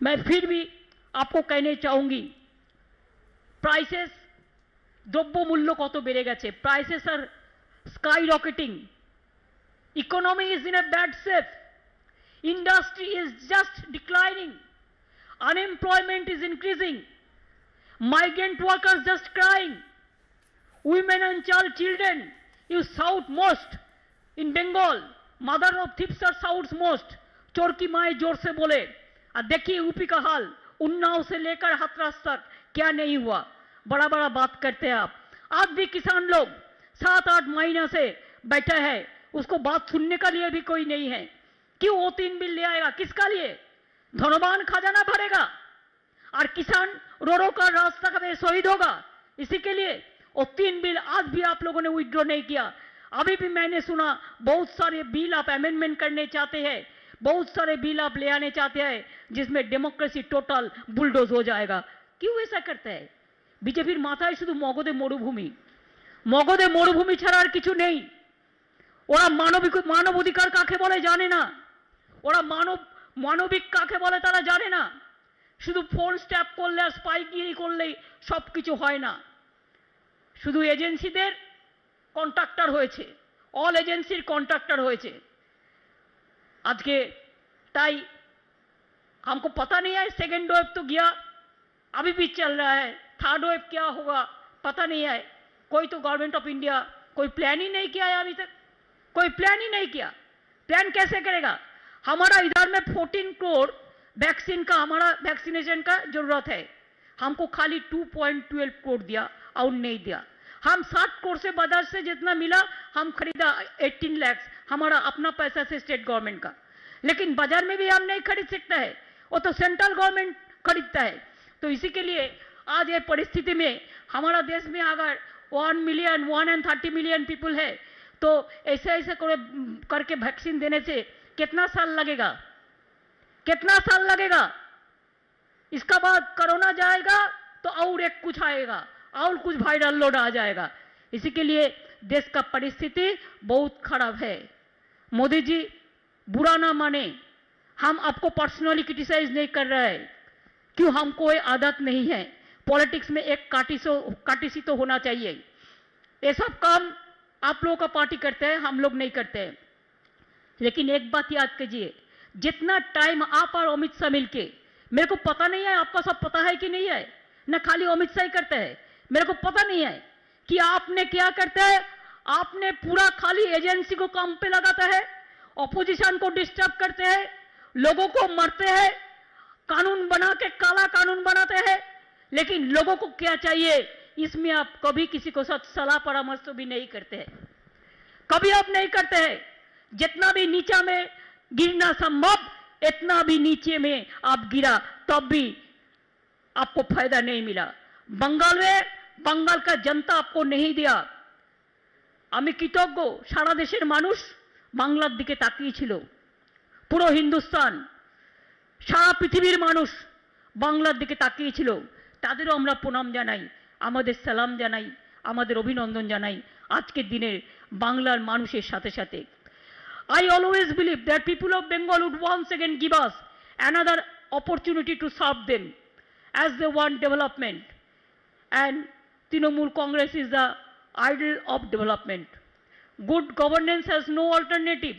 मैं फिर भी आपको कहने चाहूंगी, प्राइसेस द्रव्य मूल्य कत बेड़े गेছে, prices are skyrocketing, economy is in a bad shape, industry is just declining, unemployment is increasing, migrant workers just crying, women and children you shout most in Bengal, mother of thieves are shouts most, चोर की माए जोर से बोले। और देखिए UP का हाल, उन्नाव से लेकर हाथरस तक क्या नहीं हुआ, बड़ा बड़ा बात करते हैं आप। आज भी किसान लोग 7-8 महीने से बैठे हैं, उसको बात सुनने का लिए भी कोई नहीं है। क्यों वो 3 बिल ले आएगा, किसका लिए? धनवान खजाना भरेगा और किसान रो रो कर रास्ता का शहीद होगा, इसी के लिए। और 3 बिल आज भी आप लोगों ने विड्रॉ नहीं किया। अभी भी मैंने सुना बहुत सारे बिल आप अमेंडमेंट करने चाहते हैं, बहुत सारे बिल आप ले आने चाहते हैं जिसमें डेमोक्रेसी टोटल बुलडोज हो जाएगा। क्यों ऐसा करते हैं? बीजेपीर माथाय शुधु मगधे मरुभूमि, मगधे मरुभूमि छाड़ा और किछु नहीं। ओरा मानव अधिकार काके बोले जाने ना, ओरा मानविक काके बोले तारा जाने ना। शुधु फोन स्टैप करले और स्पाइगिरी करले सबकिछु हय ना, शुधु एजेंसीदेर कन्ट्रैक्टर होयेछे, ऑल एजेंसीर कन्ट्रैक्टर होयेछे। आज के ताई हमको पता नहीं है, सेकेंड वेव तो गया, अभी भी चल रहा है, थर्ड वेव क्या होगा पता नहीं है। कोई तो गवर्नमेंट ऑफ इंडिया कोई प्लान ही नहीं किया है, अभी तक कोई प्लान ही नहीं किया। प्लान कैसे करेगा? हमारा इधर में 14 करोड़ वैक्सीन का, हमारा वैक्सीनेशन का जरूरत है, हमको खाली 2.12 करोड़ दिया और नहीं दिया। हम 60 करोड़ से बाजार से जितना मिला हम खरीदा 18 लाख, हमारा अपना पैसा से स्टेट गवर्नमेंट का, लेकिन बाजार में भी हम नहीं खरीद सकते हैं, वो तो सेंट्रल गवर्नमेंट खरीदता है। तो इसी के लिए आज ये परिस्थिति में हमारा देश में अगर 130 मिलियन पीपल है, तो ऐसे ऐसे करके वैक्सीन देने से कितना साल लगेगा, कितना साल लगेगा? इसका बाद कोरोना जाएगा तो और एक कुछ आएगा, और कुछ वायरल लोड आ जाएगा। इसी के लिए देश का परिस्थिति बहुत खराब है। मोदी जी बुरा ना माने, हम आपको पर्सनली क्रिटिसाइज नहीं कर रहे हैं, क्यों? हमको कोई आदत नहीं है, पॉलिटिक्स में एक काटिसी तो होना चाहिए। ये सब काम आप लोगों का पार्टी करते हैं, हम लोग नहीं करते हैं। लेकिन एक बात याद कीजिए, जितना टाइम आप और अमित शाह मिलके, मेरे को पता नहीं है आपका सब पता है कि नहीं है, न खाली अमित शाह ही करते हैं, मेरे को पता नहीं है कि आपने क्या करते हैं। आपने पूरा खाली एजेंसी को काम पे लगाता है, ऑपोजिशन को डिस्टर्ब करते हैं, लोगों को मारते हैं, कानून बना के काला कानून बनाते हैं। लेकिन लोगों को क्या चाहिए, इसमें आप कभी किसी को साथ सलाह परामर्श तो भी नहीं करते हैं, कभी आप नहीं करते हैं। जितना भी नीचा में गिरना संभव, इतना भी नीचे में आप गिरा, तब भी आपको फायदा नहीं मिला। बंगाल में बंगाल का जनता आपको नहीं दिया। আমি কৃতজ্ঞ, সারা দেশের মানুষ বাংলার দিকে তাকিয়েছিল, পুরো হিন্দুস্তান, সারা পৃথিবীর মানুষ বাংলার দিকে তাকিয়েছিল। তাদেরও আমরা প্রণাম জানাই, আমাদের সালাম জানাই, আমাদের অভিনন্দন জানাই আজকের দিনের বাংলার মানুষের সাথে সাথে। I always believe that people of Bengal would once again give us another opportunity to serve them as they want development. And Trinamool Congress is the idol of development. Good governance has no alternative.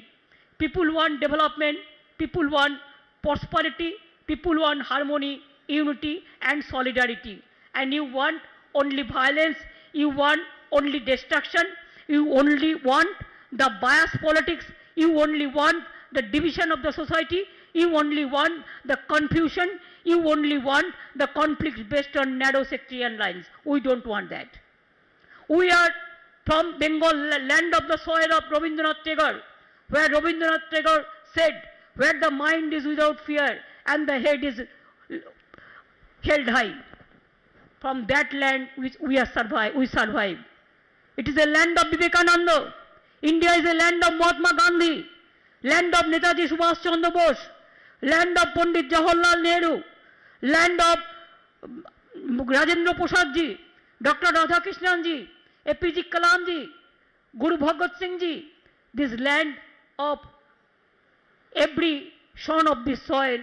People want development, people want prosperity, people want harmony, unity and solidarity. And you want only violence, you want only destruction, you only want the bias politics, you only want the division of the society, you only want the confusion, you only want the conflicts based on narrow sectarian lines. We don't want that. We are from Bengal, land of the soil of Rabindranath Tagore, where Rabindranath Tagore said, where the mind is without fear and the head is held high. From that land which we survive. It is a land of Vivekananda. India is a land of Mahatma Gandhi, land of Netaji Subhash Chandra Bose, land of Pandit Jawaharlal Nehru, land of Rajendra Prasad ji, Dr. Radhakrishnan ji, APJ Kalam ji, Guru Bhagat Singh ji. This land of every son of this soil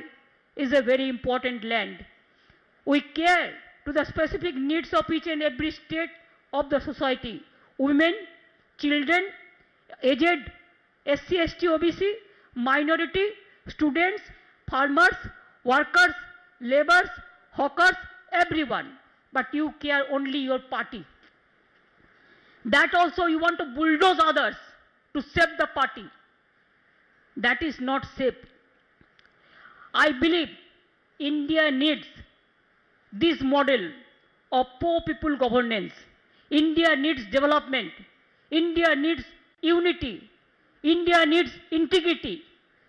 is a very important land. We care to the specific needs of each and every state of the society. Women, children, aged, SC, ST, OBC, minority, students, farmers, workers, laborers, hawkers, everyone. But you care only your party. That also you want to bulldoze others to save the party. That is not safe. I believe India needs this model of poor people governance. India needs development. India needs unity. India needs integrity.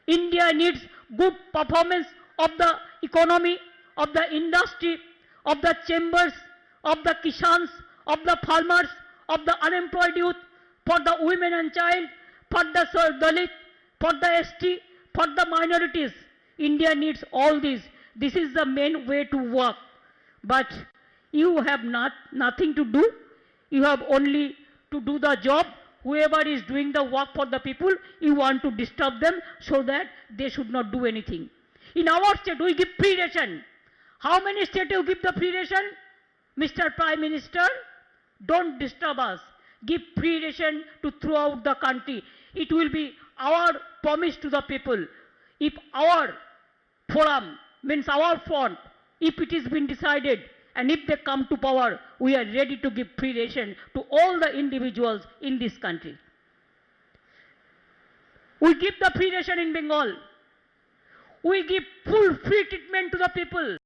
India needs good performance of the economy, of the industry, of the chambers, of the kishans, of the farmers, of the unemployed youth, for the women and child, for the Dalit, for the ST, for the minorities. India needs all these. This is the main way to work. But you have nothing to do. You have only to do the job. Whoever is doing the work for the people, you want to disturb them so that they should not do anything. In our state, we give free ration. How many states you give the free ration? Mr. Prime Minister, don't disturb us. Give free ration to throughout the country. It will be our promise to the people. If our forum, means our front, if it has been decided and if they come to power, we are ready to give free ration to all the individuals in this country. We give the free ration in Bengal. We give full free treatment to the people.